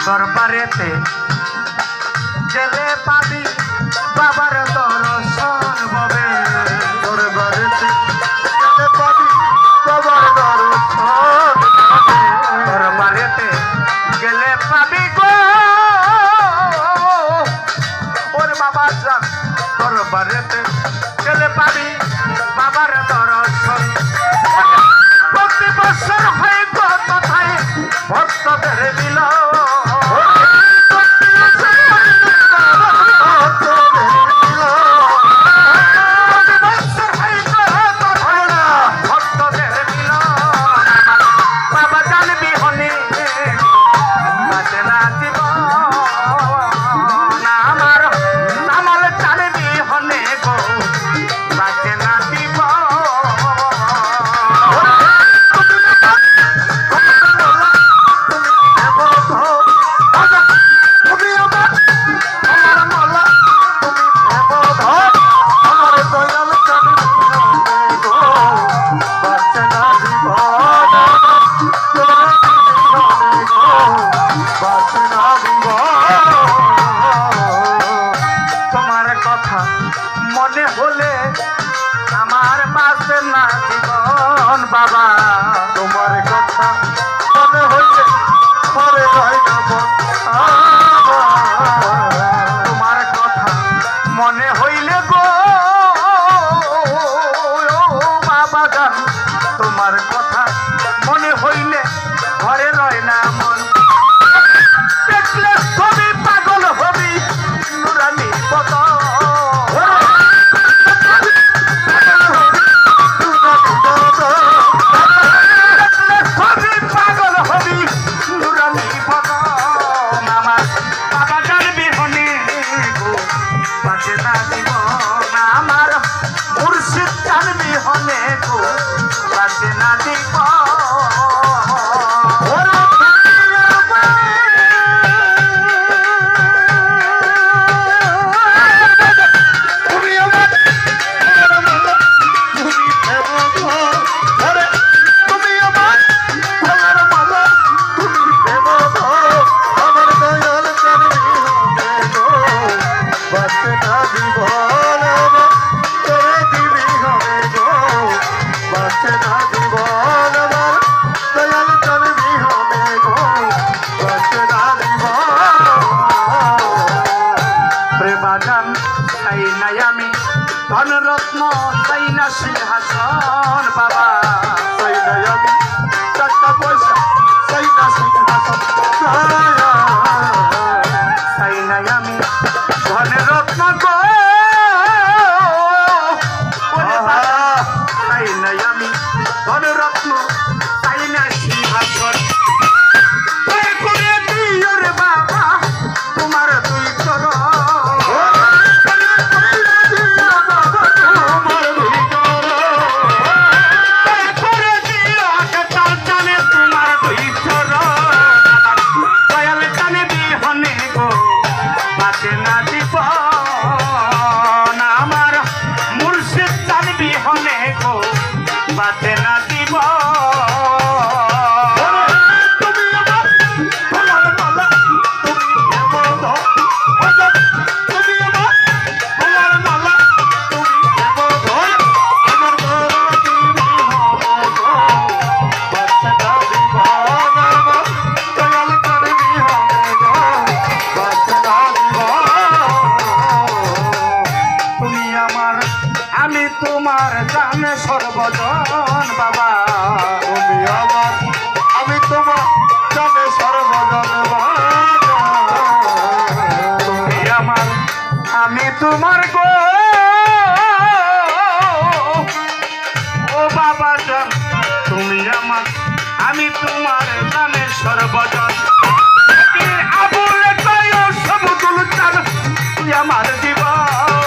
দরবারেতে গেলে পাবি বাবার দর্শন ববে দরবারেতে গেলে পাবি বাবার দর্শন দরবারেতে গেলে পাবি গো ওরে বাবা যান দরবারেতে গেলে পাবি বাবার দর্শন প্রতি বছর হয়ে কথায় ভক্তদের মিল মনে হলে আমার পাশে না জীবন বাবা তোমার কথা মনে হলে পরে হয় না তোমার কথা মনে হইলে গো বাবা জান তোমার কথা মনে হইলে ঘরে রয় না মন দেখলে ছবি পাগল হবি নুরানি পদ ধনরত্ন চাই না সিংহাসন বাবা চাই না আমি টাকা পয়সা চাই না সিংহাসন চাই না আমি ধনরত্ন গো চাই না আমি ধনরত্ন চাই না সিংহাসন বাবা তোমার দুই চরণ জানে সর্বজন বাবা তুমি আমার আমি তোমার জানে সর্বজন তুমি আমার আমি তোমার গো ও বাবা জান তুমি আমার আমি তোমার জানে সর্বজন আবুল তাই সবুল চান তুই আমার জীবন